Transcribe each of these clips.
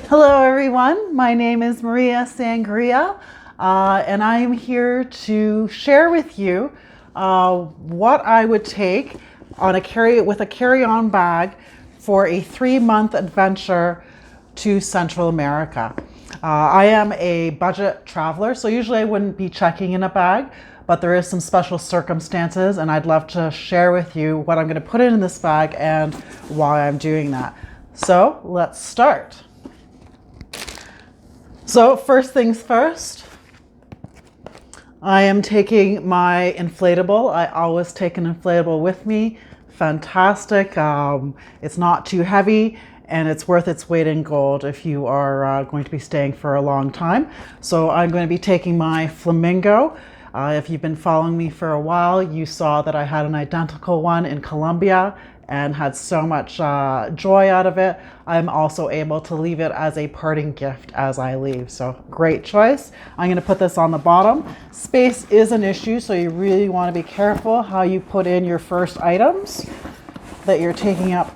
Hello everyone, my name is Maria Sangria and I am here to share with you what I would take on with a carry-on bag for a 3-month adventure to Central America. I am a budget traveler, so usually I wouldn't be checking in a bag, but there is some special circumstances and I'd love to share with you what I'm going to put in this bag and why I'm doing that. So let's start. So first things first, I am taking my inflatable. I always take an inflatable with me. Fantastic. It's not too heavy and it's worth its weight in gold if you are going to be staying for a long time. So I'm going to be taking my flamingo. If you've been following me for a while, you saw that I had an identical one in Colombia and had so much joy out of it. I'm also able to leave it as a parting gift as I leave. So great choice. I'm gonna put this on the bottom. Space is an issue, so you really wanna be careful how you put in your first items, that you're taking up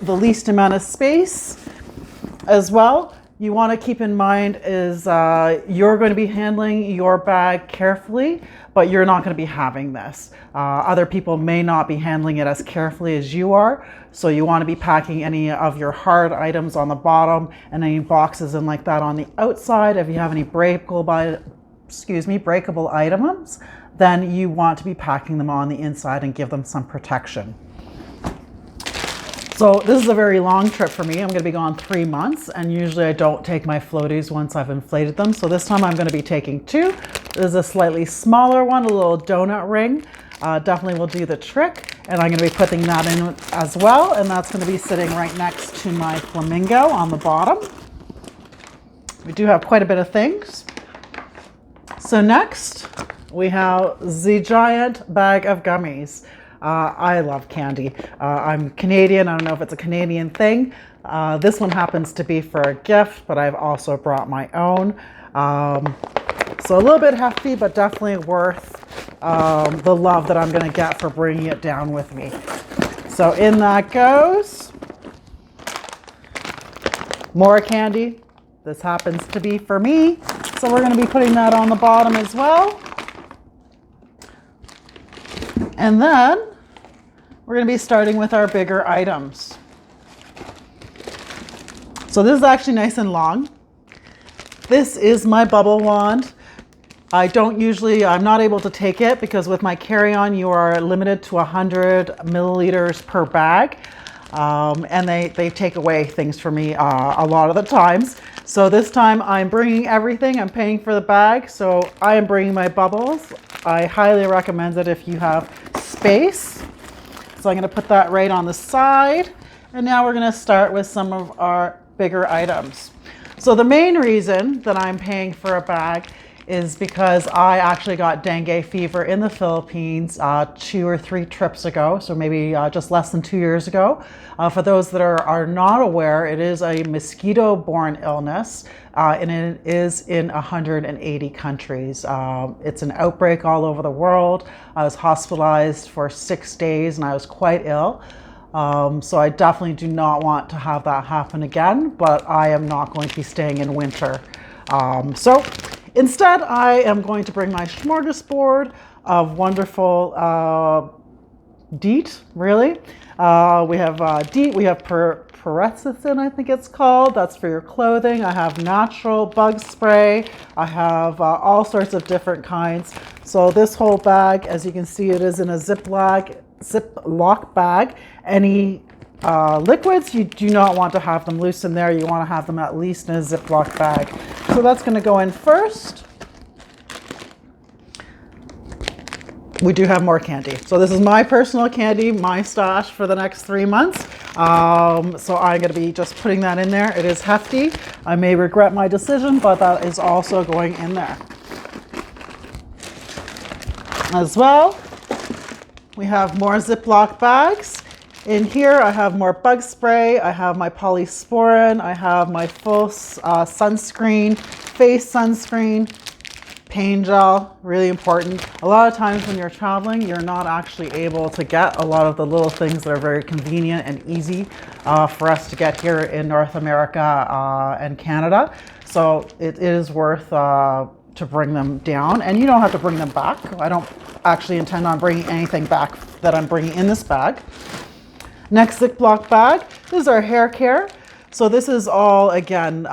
the least amount of space. As well, you wanna keep in mind is you're gonna be handling your bag carefully, but you're not going to be having this. Other people may not be handling it as carefully as you are, so you want to be packing any of your hard items on the bottom and any boxes and like that on the outside. If you have any breakable items, then you want to be packing them on the inside and give them some protection. So this is a very long trip for me. I'm going to be gone 3 months, and usually I don't take my floaties once I've inflated them. So this time I'm going to be taking 2. This is a slightly smaller one, a little donut ring. Definitely will do the trick. And I'm going to be putting that in as well. And that's going to be sitting right next to my flamingo on the bottom. We do have quite a bit of things. So next we have the giant bag of gummies. I love candy. I'm Canadian. I don't know if it's a Canadian thing. This one happens to be for a gift, but I've also brought my own. So a little bit hefty, but definitely worth the love that I'm going to get for bringing it down with me. So in that goes more candy. This happens to be for me. So we're going to be putting that on the bottom as well. And then we're going to be starting with our bigger items. So this is actually nice and long. This is my bubble wand. I'm not able to take it because with my carry-on, you are limited to 100 milliliters per bag. And they take away things for me a lot of the times. So this time I'm bringing everything. I'm paying for the bag. So I am bringing my bubbles. I highly recommend it if you have space. So I'm going to put that right on the side. And now we're going to start with some of our bigger items. So the main reason that I'm paying for a bag is because I actually got dengue fever in the Philippines 2 or 3 trips ago, so maybe just less than 2 years ago. For those that are not aware, it is a mosquito-borne illness, and it is in 180 countries. It's an outbreak all over the world. I was hospitalized for 6 days and I was quite ill. So I definitely do not want to have that happen again, but I am not going to be staying in winter. So instead, I am going to bring my smorgasbord of wonderful DEET, really. We have DEET, we have Pyrethicin, I think it's called. That's for your clothing. I have natural bug spray. I have all sorts of different kinds. So this whole bag, as you can see, it is in a Ziploc bag. Any liquids, you do not want to have them loose in there. You want to have them at least in a Ziploc bag. So that's going to go in first. We do have more candy. So this is my personal candy, my stash for the next 3 months. So I'm going to be just putting that in there. It is hefty. I may regret my decision, but that is also going in there. As well, we have more Ziploc bags. In here, I have more bug spray. I have my polysporin. I have my full sunscreen, face sunscreen. Pain gel, really important. A lot of times when you're traveling, you're not actually able to get a lot of the little things that are very convenient and easy for us to get here in North America and Canada. So it is worth to bring them down, and you don't have to bring them back. I don't actually intend on bringing anything back that I'm bringing in this bag. Next Ziploc bag, this is our hair care. So this is all, again,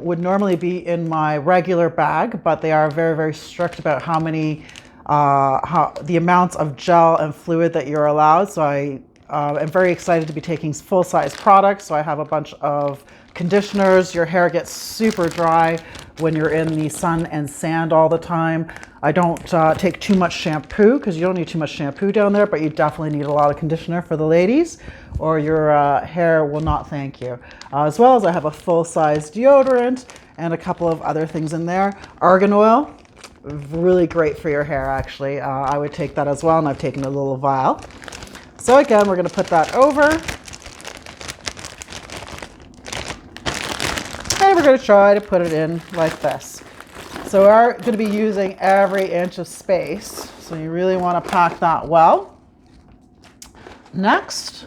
would normally be in my regular bag, but they are very, very strict about how many, the amounts of gel and fluid that you're allowed. So I am very excited to be taking full-size products. So I have a bunch of conditioners. Your hair gets super dry when you're in the sun and sand all the time. I don't take too much shampoo because you don't need too much shampoo down there, but you definitely need a lot of conditioner for the ladies or your hair will not thank you. As well as I have a full-size deodorant and a couple of other things in there. Argan oil, really great for your hair actually. I would take that as well, and I've taken a little vial. So again, we're going to put that over. And we're going to try to put it in like this. So we're going to be using every inch of space. So you really want to pack that well. Next,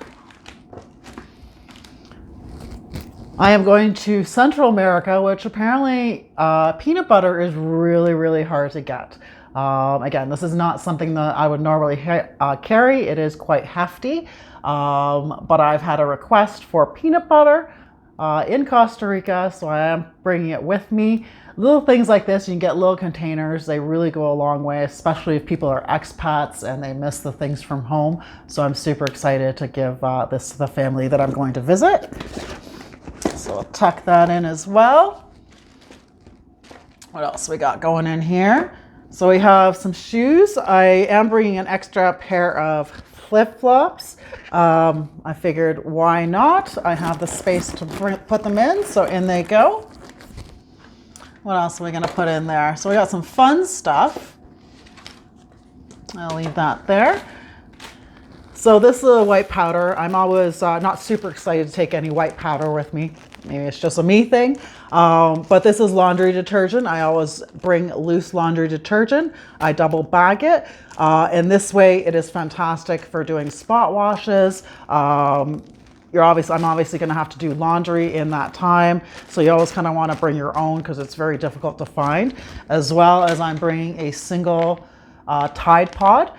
I am going to Central America, which apparently peanut butter is really, really hard to get. Again, this is not something that I would normally carry. It is quite hefty, but I've had a request for peanut butter in Costa Rica, so I am bringing it with me. Little things like this, you can get little containers. They really go a long way, especially if people are expats and they miss the things from home. So I'm super excited to give this to the family that I'm going to visit. So I'll tuck that in as well. What else we got going in here? So we have some shoes. I am bringing an extra pair of flip-flops. I figured why not? I have the space to put them in, so in they go. What else are we going to put in there? So we got some fun stuff. I'll leave that there. So this is a white powder. I'm always not super excited to take any white powder with me. Maybe it's just a me thing. But this is laundry detergent. I always bring loose laundry detergent. I double bag it. And this way it is fantastic for doing spot washes. I'm obviously going to have to do laundry in that time. So you always kind of want to bring your own because it's very difficult to find. As well as I'm bringing a single Tide Pod.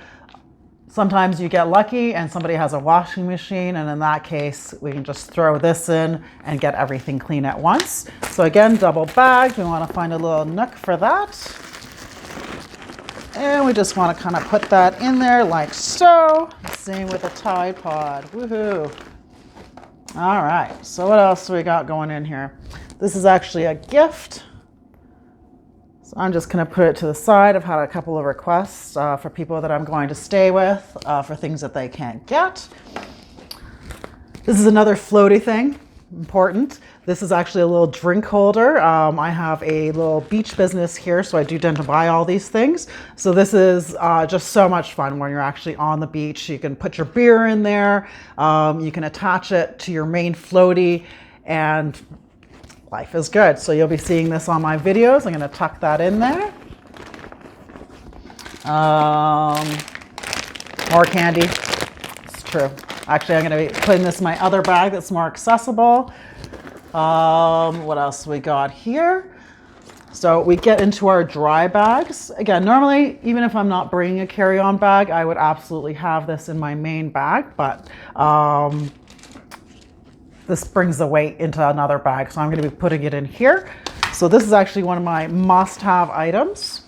Sometimes you get lucky and somebody has a washing machine, and in that case, we can just throw this in and get everything clean at once. So again, double bagged. We want to find a little nook for that. And we just want to kind of put that in there like so. Same with the Tide Pod. Woohoo. All right, so what else do we got going in here? This is actually a gift. So I'm just going to put it to the side. I've had a couple of requests for people that I'm going to stay with for things that they can't get. This is another floaty thing, important. This is actually a little drink holder. I have a little beach business here, so I do tend to buy all these things. So this is just so much fun when you're actually on the beach. You can put your beer in there. You can attach it to your main floaty, and life is good. So you'll be seeing this on my videos. I'm going to tuck that in there. More candy. It's true. Actually, I'm going to be putting this in my other bag that's more accessible. What else we got here? So we get into our dry bags. Again, normally, even if I'm not bringing a carry-on bag, I would absolutely have this in my main bag, but this brings the weight into another bag, so I'm going to be putting it in here. So this is actually one of my must-have items.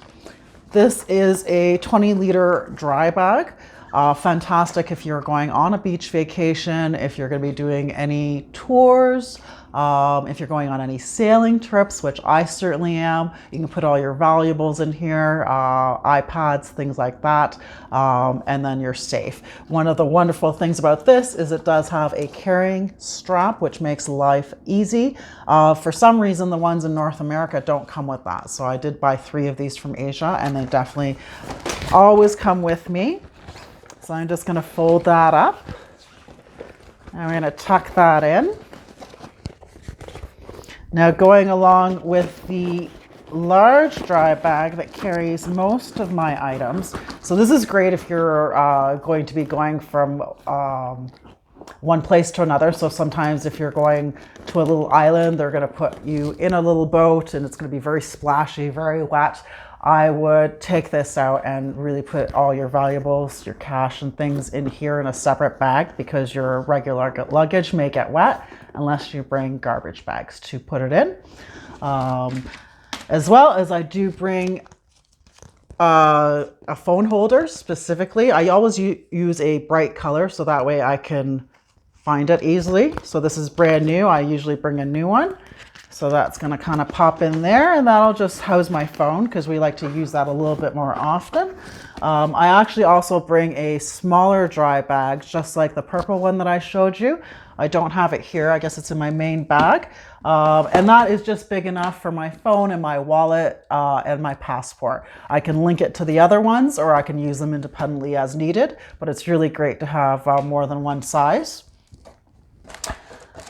This is a 20-liter dry bag. Fantastic if you're going on a beach vacation, if you're going to be doing any tours, if you're going on any sailing trips, which I certainly am. You can put all your valuables in here, iPads, things like that, and then you're safe. One of the wonderful things about this is it does have a carrying strap, which makes life easy. For some reason, the ones in North America don't come with that. So I did buy 3 of these from Asia, and they definitely always come with me. So I'm just going to fold that up. I'm going to tuck that in. Now going along with the large dry bag that carries most of my items. So this is great if you're going to be going from one place to another. So sometimes if you're going to a little island, they're going to put you in a little boat and it's going to be very splashy, very wet. I would take this out and really put all your valuables, your cash and things in here in a separate bag, because your regular luggage may get wet unless you bring garbage bags to put it in. As well as I do bring a phone holder specifically. I always use a bright color so that way I can find it easily. So this is brand new. I usually bring a new one. So that's going to kind of pop in there, and that'll just house my phone because we like to use that a little bit more often. I actually also bring a smaller dry bag, just like the purple one that I showed you. I don't have it here. I guess it's in my main bag. And that is just big enough for my phone and my wallet and my passport. I can link it to the other ones, or I can use them independently as needed, but it's really great to have more than one size.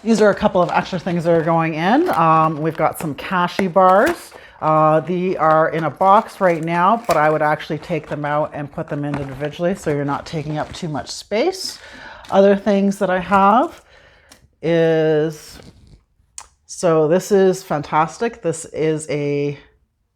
These are a couple of extra things that are going in. We've got some cashy bars. They are in a box right now, but I would actually take them out and put them in individually so you're not taking up too much space. Other things that I have is, so this is fantastic. This is a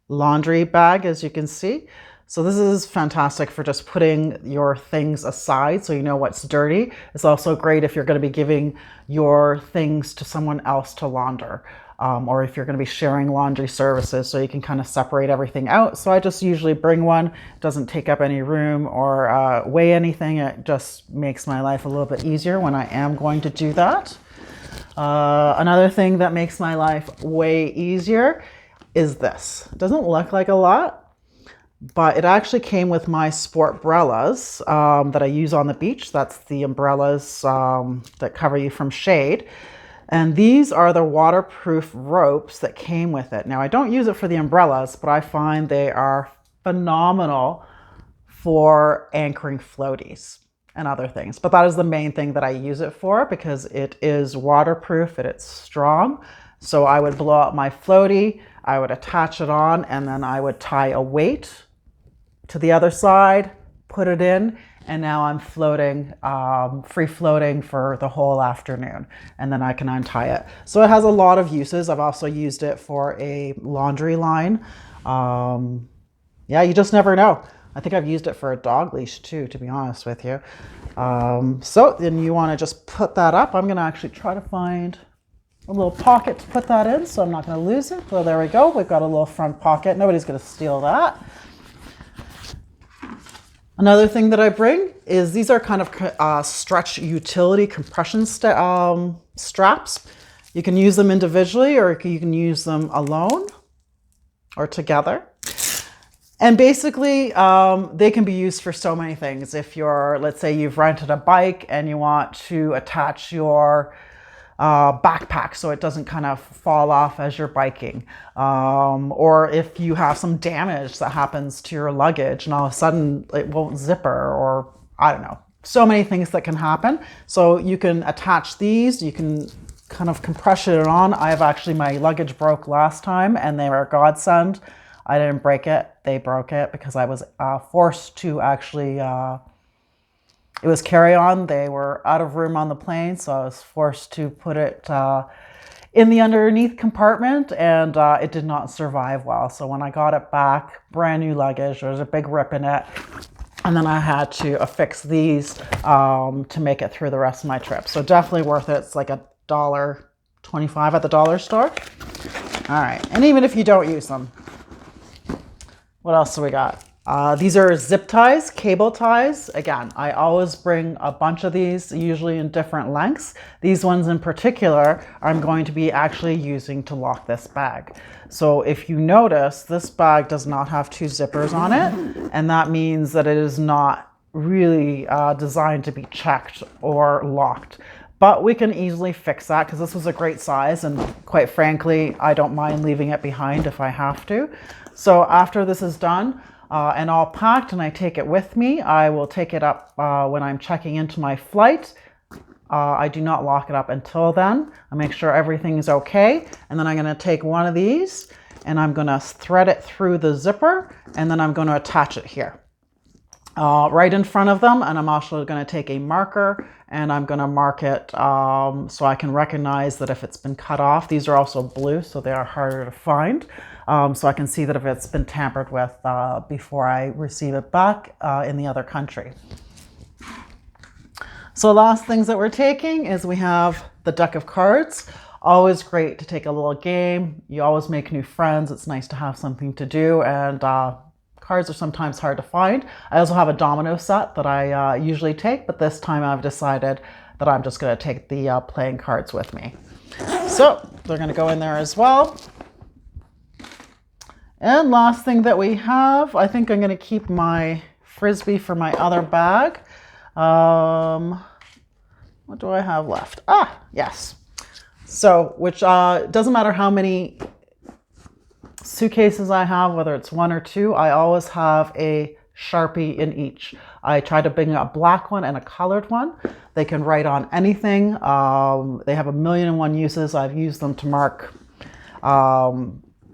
laundry bag, as you can see. So this is fantastic for just putting your things aside so you know what's dirty. It's also great if you're going to be giving your things to someone else to launder, or if you're going to be sharing laundry services, so you can kind of separate everything out. So I just usually bring one. It doesn't take up any room or weigh anything. It just makes my life a little bit easier when I am going to do that. Another thing that makes my life way easier is this. It doesn't look like a lot, but it actually came with my sport umbrellas that I use on the beach. That's the umbrellas that cover you from shade. And these are the waterproof ropes that came with it. Now, I don't use it for the umbrellas, but I find they are phenomenal for anchoring floaties and other things. But that is the main thing that I use it for, because it is waterproof and it's strong. So I would blow up my floaty, I would attach it on, and then I would tie a weight to the other side, put it in, and now I'm floating, free floating for the whole afternoon, and then I can untie it. So it has a lot of uses. I've also used it for a laundry line. Yeah, you just never know. I think I've used it for a dog leash too, to be honest with you. So then you want to just put that up. I'm going to actually try to find a little pocket to put that in, so I'm not going to lose it. So there we go. We've got a little front pocket. Nobody's going to steal that. Another thing that I bring is these are kind of stretch utility compression straps. You can use them individually, or you can use them alone or together. And basically, they can be used for so many things. If you're, let's say you've rented a bike and you want to attach your backpack so it doesn't kind of fall off as you're biking, or if you have some damage that happens to your luggage and all of a sudden it won't zipper, or I don't know, so many things that can happen. So you can attach these, you can kind of compress it on. My luggage broke last time and they were a godsend. I didn't break it, they broke it because I was forced to actually it was carry-on. They were out of room on the plane, so I was forced to put it in the underneath compartment, and it did not survive well. So when I got it back, brand new luggage, there was a big rip in it, and then I had to affix these to make it through the rest of my trip. So definitely worth it. It's like $1.25 at the dollar store. All right, and even if you don't use them, what else do we got? These are zip ties, cable ties. Again, I always bring a bunch of these, usually in different lengths. These ones in particular, I'm going to be actually using to lock this bag. So if you notice, this bag does not have two zippers on it, and that means that it is not really designed to be checked or locked. But we can easily fix that because this was a great size, and quite frankly, I don't mind leaving it behind if I have to. So after this is done, and all packed and I take it with me, I will take it up when I'm checking into my flight. I do not lock it up until then. I make sure everything is okay. And then I'm going to take one of these and I'm going to thread it through the zipper, and then I'm going to attach it here. Right in front of them, and I'm also going to take a marker and I'm going to mark it so I can recognize that if it's been cut off. These are also blue, so they are harder to find, so I can see that if it's been tampered with before I receive it back in the other country. So last things that we're taking is we have the deck of cards. Always great to take a little game. You always make new friends. It's nice to have something to do, and cards are sometimes hard to find. I also have a domino set that I usually take, but this time I've decided that I'm just going to take the playing cards with me. So they're going to go in there as well. And last thing that we have, I think I'm going to keep my Frisbee for my other bag. What do I have left? Yes. So, which doesn't matter how many suitcases I have, whether it's one or two, I always have a Sharpie in each. I try to bring a black one and a colored one. They can write on anything. They have 1,000,001 uses. I've used them to mark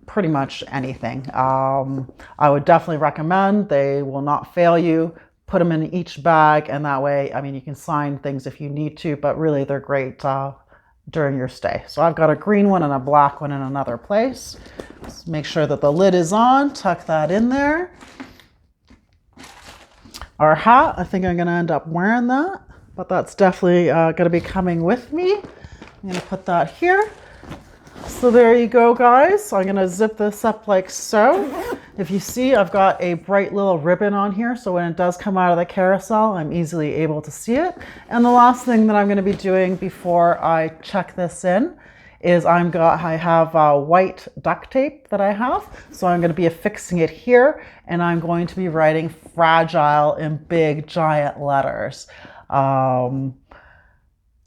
pretty much anything. I would definitely recommend. They will not fail you. Put them in each bag, and that way, I mean, you can sign things if you need to, but really they're great during your stay. So I've got a green one and a black one in another place. Just make sure that the lid is on, tuck that in there. Our hat, I think I'm going to end up wearing that, but that's definitely going to be coming with me. I'm going to put that here. So there you go, guys. So I'm going to zip this up like so. If you see, I've got a bright little ribbon on here, so when it does come out of the carousel, I'm easily able to see it. And the last thing that I'm going to be doing before I check this in is I have white duct tape that I have, so I'm going to be affixing it here, and I'm going to be writing fragile in big giant letters.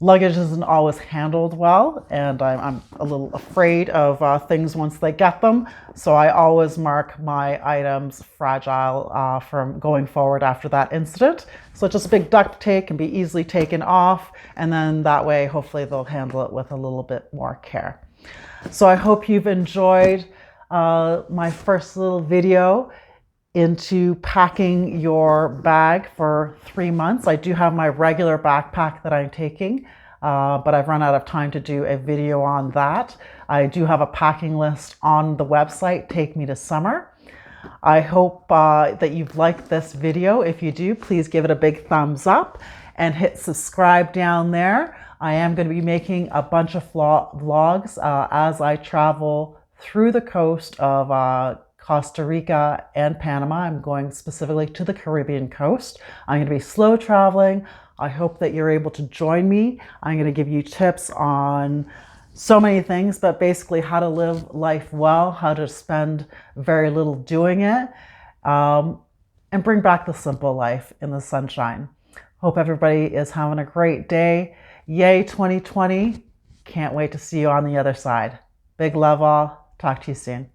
Luggage isn't always handled well, and I'm a little afraid of things once they get them. So I always mark my items fragile from going forward after that incident. So just big duct tape can be easily taken off, and then that way, hopefully they'll handle it with a little bit more care. So I hope you've enjoyed my first little video into packing your bag for 3 months. I do have my regular backpack that I'm taking, but I've run out of time to do a video on that. I do have a packing list on the website, Take Me to Summer. I hope that you've liked this video. If you do, please give it a big thumbs up and hit subscribe down there. I am going to be making a bunch of vlogs as I travel through the coast of Costa Rica and Panama. I'm going specifically to the Caribbean coast. I'm going to be slow traveling. I hope that you're able to join me. I'm going to give you tips on so many things, but basically how to live life well, how to spend very little doing it, and bring back the simple life in the sunshine. Hope everybody is having a great day. Yay 2020. Can't wait to see you on the other side. Big love all. Talk to you soon.